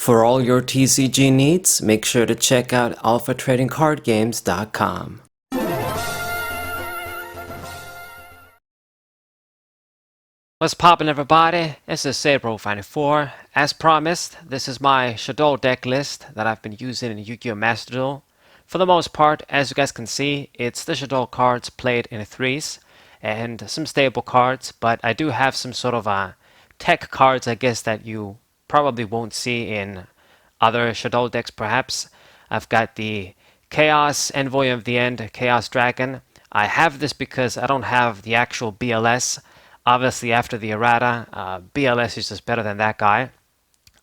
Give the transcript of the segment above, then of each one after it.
For all your TCG needs, make sure to check out alphatradingcardgames.com. What's poppin', everybody? This is Sabro54. As promised, this is my Shaddol deck list that I've been using in Yugioh Master Duel. For the most part, as you guys can see, it's the Shaddol cards played in threes and some stable cards, but I do have some sort of tech cards, I guess, that you probably won't see in other Shaddol decks, perhaps. I've got the Chaos Envoy of the End, Chaos Dragon. I have this because I don't have the actual BLS. Obviously, after the errata, BLS is just better than that guy.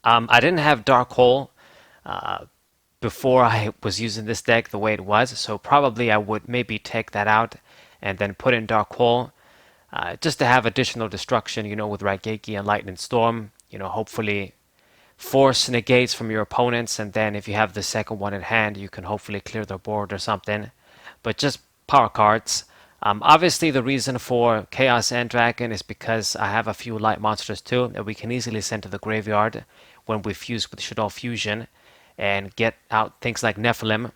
I didn't have Dark Hole before I was using this deck the way it was, so probably I would maybe take that out and then put in Dark Hole just to have additional destruction, with Raigeki and Lightning Storm. Hopefully force negates from your opponents, and then if you have the second one in hand, you can hopefully clear the board or something. But just power cards. Obviously, the reason for Chaos and Dragon is because I have a few light monsters too that we can easily send to the graveyard when we fuse with Shaddoll Fusion and get out things like Nephilim.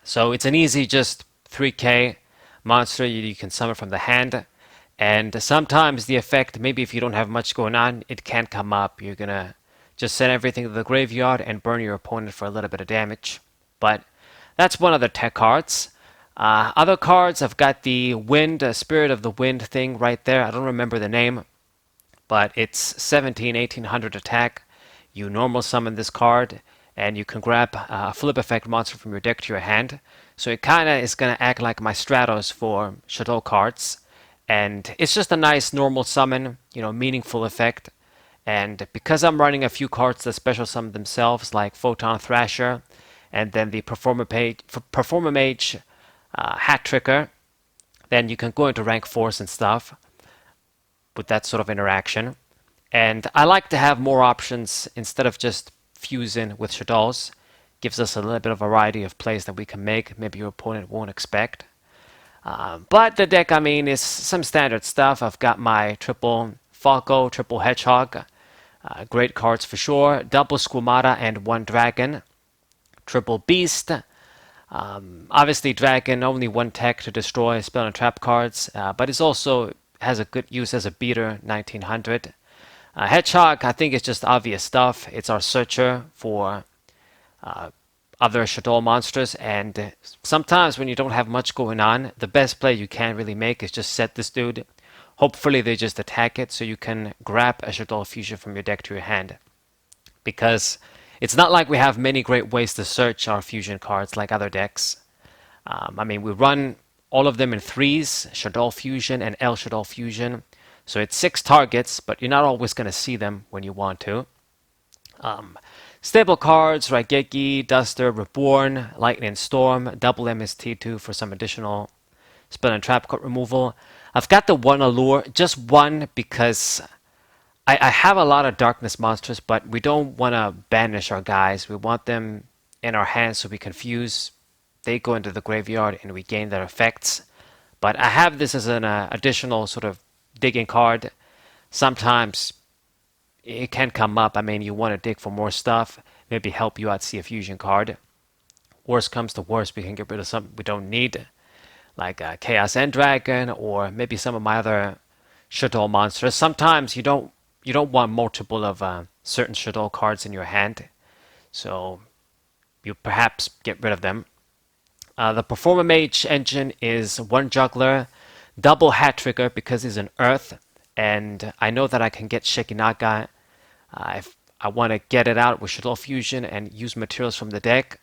So it's an easy just 3k monster you can summon from the hand. And sometimes the effect, maybe if you don't have much going on, it can come up. You're going to just send everything to the graveyard and burn your opponent for a little bit of damage. But that's one of the tech cards. Other cards, I've got the Wind, Spirit of the Wind thing right there. I don't remember the name, but it's 1800 attack. You normal summon this card, and you can grab a flip effect monster from your deck to your hand. So it kind of is going to act like my Stratos for Shadow cards. And it's just a nice normal summon, meaningful effect. And because I'm running a few cards that special summon themselves, like Photon Thrasher, and then the Performer Mage Hat Tricker, then you can go into rank force and stuff with that sort of interaction. And I like to have more options instead of just fusing with Shaddolls. Gives us a little bit of variety of plays that we can make. Maybe your opponent won't expect. But the deck, is some standard stuff. I've got my triple Falco, triple Hedgehog. Great cards for sure. Double Squamata and one Dragon. Triple Beast. Obviously, Dragon, only one tech to destroy spell and trap cards, but it also has a good use as a beater, 1900. Hedgehog, I think it's just obvious stuff. It's our searcher for other Shadow monsters, and sometimes when you don't have much going on, the best play you can really make is just set this dude. Hopefully they just attack it so you can grab a Shadow fusion from your deck to your hand. Because it's not like we have many great ways to search our fusion cards like other decks. We run all of them in threes, Shadow Fusion and El Shadow Fusion. So it's 6 targets, but you're not always going to see them when you want to. Stable cards, Raigeki, Duster, Reborn, Lightning Storm, double MST2 for some additional spell and trap card removal. I've got the one Allure, just one because I have a lot of darkness monsters, but we don't want to banish our guys. We want them in our hands so we can fuse. They go into the graveyard and we gain their effects. But I have this as an additional sort of digging card. Sometimes it can come up. You want to dig for more stuff. Maybe help you out, see a fusion card. Worst comes to worst, we can get rid of something we don't need. Like Chaos End Dragon or maybe some of my other Shadow monsters. Sometimes you don't want multiple of certain Shadow cards in your hand, so you perhaps get rid of them. The Performer Mage engine is one Juggler, double Hat Trigger because he's an Earth, and I know that I can get Shekinaga if I want to get it out with Shadow Fusion and use materials from the deck.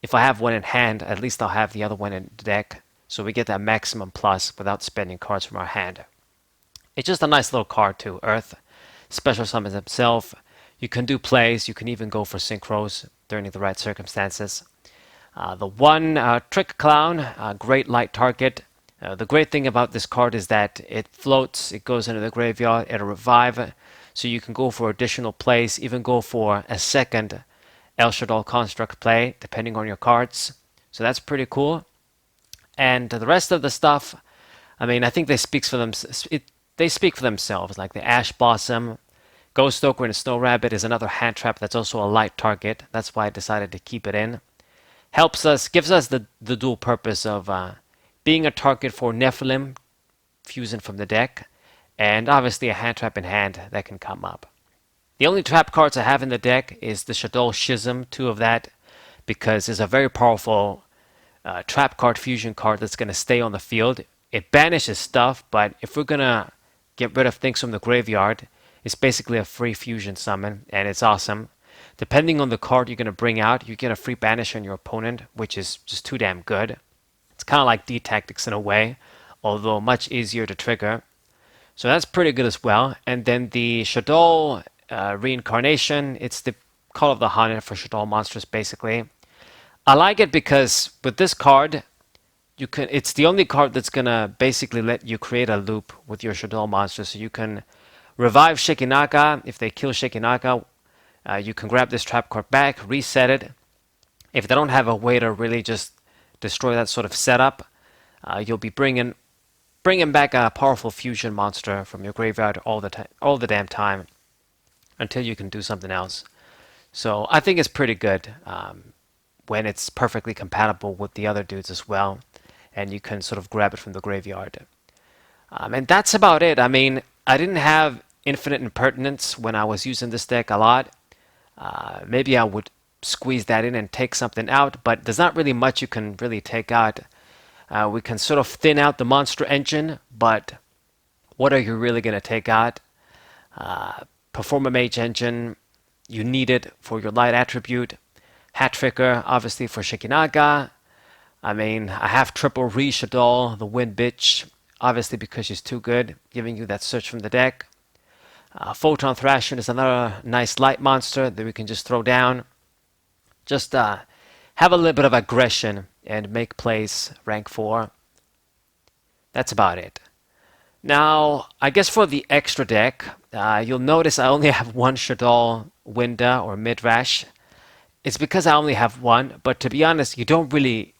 If I have one in hand, at least I'll have the other one in the deck, so we get that maximum plus without spending cards from our hand. It's just a nice little card too, Earth. Special summons himself. You can do plays. You can even go for synchros during the right circumstances. The one Trick Clown, great light target. The great thing about this card is that it floats, it goes into the graveyard, it'll revive, so you can go for additional plays, even go for a second El Shaddol construct play, depending on your cards. So that's pretty cool. And the rest of the stuff, I think they speak for themselves, like the Ash Blossom, Ghost Ogre and Snow Rabbit is another hand trap that's also a light target. That's why I decided to keep it in. Helps us, gives us the dual purpose of being a target for Nephilim fusing from the deck, and obviously a hand trap in hand that can come up. The only trap cards I have in the deck is the Shaddoll Schism, 2 of that, because it's a very powerful trap card fusion card that's going to stay on the field. It banishes stuff, but if we're going to get rid of things from the graveyard, it's basically a free fusion summon, and it's awesome. Depending on the card you're going to bring out, you get a free banish on your opponent, which is just too damn good. It's kind of like D-Tactics in a way, although much easier to trigger. So that's pretty good as well. And then the Shaddoll Reincarnation, it's the Call of the Hunter for Shaddoll monsters, basically. I like it because with this card, it's the only card that's gonna basically let you create a loop with your Shaddoll monster. So you can revive Shikinaka. If they kill Shikinaka, you can grab this trap card back, reset it. If they don't have a way to really just destroy that sort of setup, you'll be bringing back a powerful fusion monster from your graveyard all the damn time, until you can do something else. So I think it's pretty good when it's perfectly compatible with the other dudes as well, and you can sort of grab it from the graveyard. And that's about it. I mean, I didn't have Infinite Impertinence when I was using this deck a lot. Maybe I would squeeze that in and take something out, but there's not really much you can really take out. We can sort of thin out the monster engine, but what are you really going to take out? Perform a Mage engine, you need it for your light attribute. Hat Tricker, obviously for Shikinaga. I mean, I have triple Shaddoll, the Wind Bitch, obviously because she's too good, giving you that search from the deck. Photon Thrasher is another nice light monster that we can just throw down. Just have a little bit of aggression and make plays rank 4. That's about it. Now, I guess for the extra deck, you'll notice I only have one Shaddoll Winda or Midrash. It's because I only have one, but to be honest, you don't really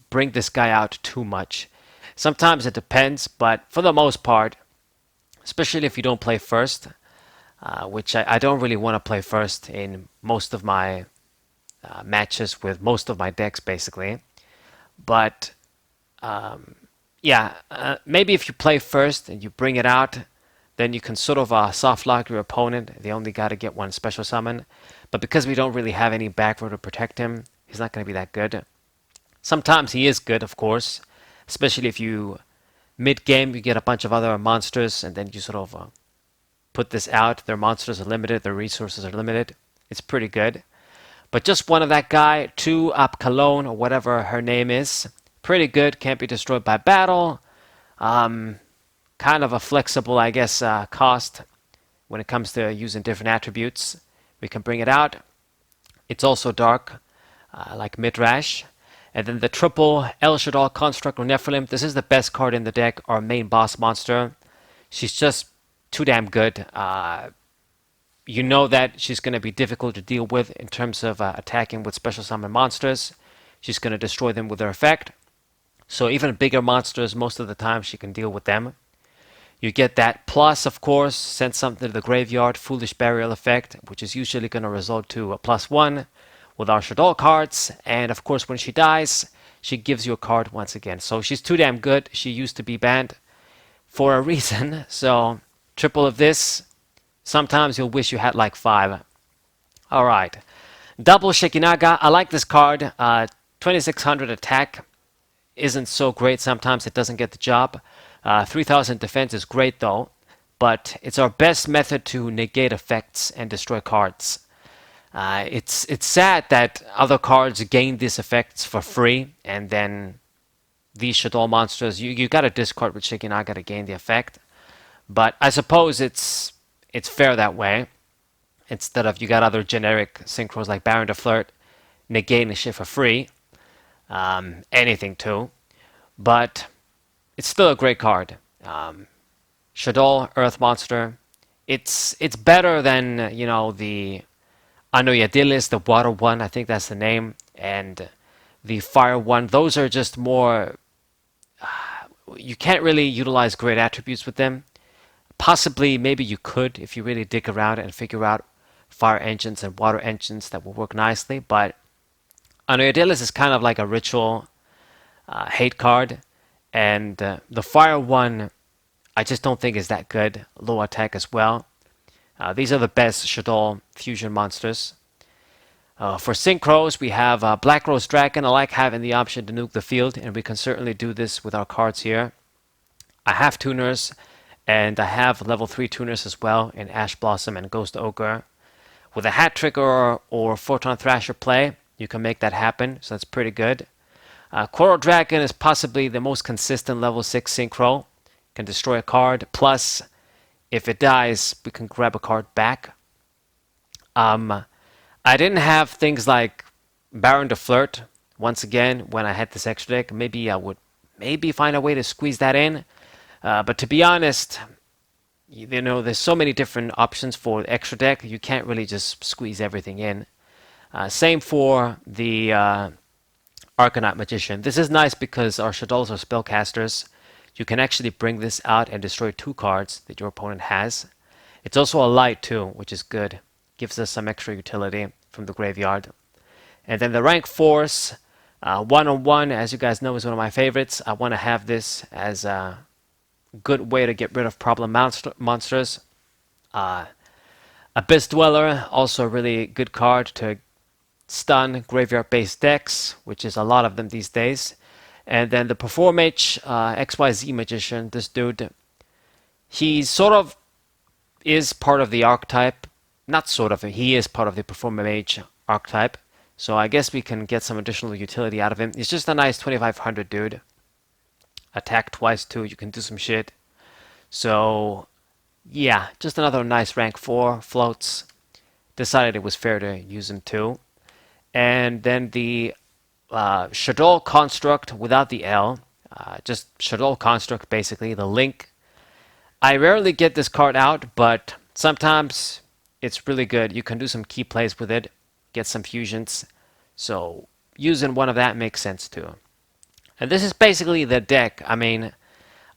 bring this guy out too much. Sometimes it depends, but for the most part, especially if you don't play first, which I don't really want to play first in most of my matches with most of my decks, basically. But maybe if you play first and you bring it out, then you can sort of soft lock your opponent. They only got to get one special summon. But because we don't really have any back row to protect him, he's not going to be that good. Sometimes he is good, of course, especially if you mid-game you get a bunch of other monsters and then you sort of put this out. Their monsters are limited, their resources are limited. It's pretty good. But just one of that guy, 2 Up Cologne or whatever her name is, pretty good, can't be destroyed by battle. Kind of a flexible, I guess, cost when it comes to using different attributes. We can bring it out. It's also dark, like Midrash. And then the triple El Shaddoll Construct or Nephilim. This is the best card in the deck, our main boss monster. She's just too damn good. You know that she's going to be difficult to deal with in terms of attacking with special summon monsters. She's going to destroy them with her effect. So even bigger monsters, most of the time, she can deal with them. You get that plus, of course, send something to the graveyard, Foolish Burial effect, which is usually going to result to a +1 with our Shaddoll cards. And of course, when she dies, she gives you a card once again. So she's too damn good. She used to be banned for a reason. So triple of this. Sometimes you'll wish you had like 5. All right. Double Shikinaga. I like this card. 2600 attack isn't so great. Sometimes it doesn't get the job. 3000 defense is great though, but it's our best method to negate effects and destroy cards. It's sad that other cards gain these effects for free, and then these Shaddoll monsters, you gotta discard with Shikinaga to gain the effect. But I suppose it's fair that way. Instead of you got other generic synchros like Baron de Flirt negating shit for free. Anything too. But it's still a great card. Shaddoll, Earth Monster. It's better than, the Anoyadilis, the Water one, I think that's the name, and the Fire one. Those are just more... you can't really utilize great attributes with them. Possibly, maybe you could if you really dig around and figure out fire engines and water engines that will work nicely. But Anoidelis is kind of like a ritual hate card, and the fire one I just don't think is that good. Low attack as well. These are the best Shaddoll fusion monsters. For synchros, we have Black Rose Dragon. I like having the option to nuke the field, and we can certainly do this with our cards here. I have tuners, and I have level 3 tuners as well in Ash Blossom and Ghost Ogre. With a Hat Trigger or Photon Thrasher play, you can make that happen, so that's pretty good. Coral Dragon is possibly the most consistent level 6 synchro. Can destroy a card, plus if it dies, we can grab a card back. I didn't have things like Baron de Flirt. Once again, when I had this extra deck, maybe I would find a way to squeeze that in. But to be honest, you know, there's so many different options for the extra deck. You can't really just squeeze everything in. Same for the Archetype Magician. This is nice because our Shaddolls are spellcasters. You can actually bring this out and destroy 2 cards that your opponent has. It's also a light too, which is good. Gives us some extra utility from the graveyard. And then the rank force, 1-on-1, as you guys know, is one of my favorites. I want to have this as a good way to get rid of problem monsters. Abyss Dweller, also a really good card to stun graveyard-based decks, which is a lot of them these days. And then the Performage, XYZ Magician, this dude, he sort of is part of the archetype. Not sort of, he is part of the Performage archetype. So I guess we can get some additional utility out of him. He's just a nice 2500 dude. Attack twice too, you can do some shit. So yeah, just another nice rank 4 floats. Decided it was fair to use him too. And then the Shaddoll Construct without the L. Just Shaddoll Construct basically, the link. I rarely get this card out, but sometimes it's really good. You can do some key plays with it, get some fusions. So using one of that makes sense too. And this is basically the deck. I mean,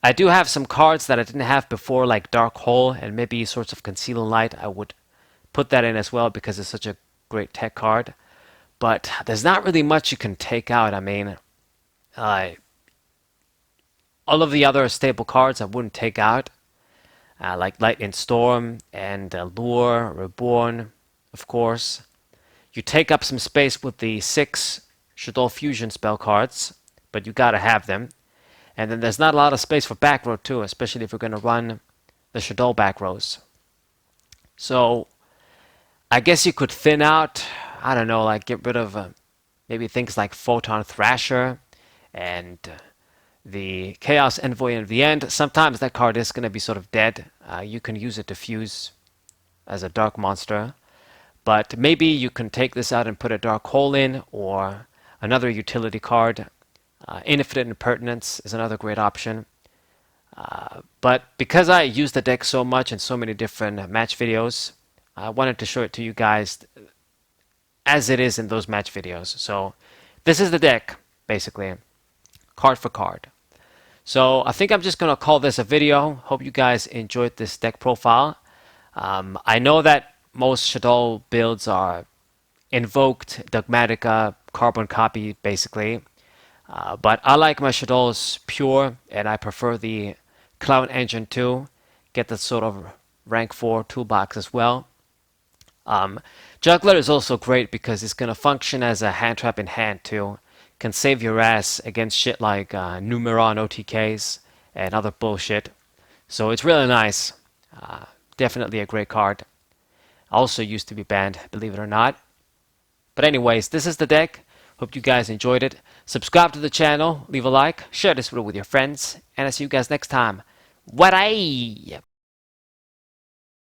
I do have some cards that I didn't have before, like Dark Hole and maybe sorts of Conceal and Light. I would put that in as well because it's such a great tech card. But there's not really much you can take out. I mean, all of the other staple cards I wouldn't take out, like Lightning Storm and Lure, Reborn, of course. You take up some space with the 6 Shaddoll Fusion spell cards, but you gotta have them. And then there's not a lot of space for back row too, especially if you're gonna run the Shaddoll back rows. So I guess you could thin out, I don't know, like get rid of maybe things like Photon Thrasher and the Chaos Envoy in the end. Sometimes that card is going to be sort of dead. You can use it to fuse as a dark monster. But maybe you can take this out and put a Dark Hole in, or another utility card. Infinite Impertinence is another great option. But because I use the deck so much in so many different match videos, I wanted to show it to you guys as it is in those match videos. So this is the deck, basically, card for card. So I think I'm just going to call this a video. Hope you guys enjoyed this deck profile. I know that most Shaddoll builds are invoked, Dogmatica, carbon copy, basically. But I like my Shaddolls pure, and I prefer the Clown Engine too. Get that sort of rank 4 toolbox as well. Juggler is also great because it's going to function as a hand trap in hand too. Can save your ass against shit like Numeron OTKs and other bullshit. So it's really nice. Definitely a great card. Also used to be banned, believe it or not. But anyways, this is the deck. Hope you guys enjoyed it. Subscribe to the channel, leave a like, share this video with your friends, and I'll see you guys next time. What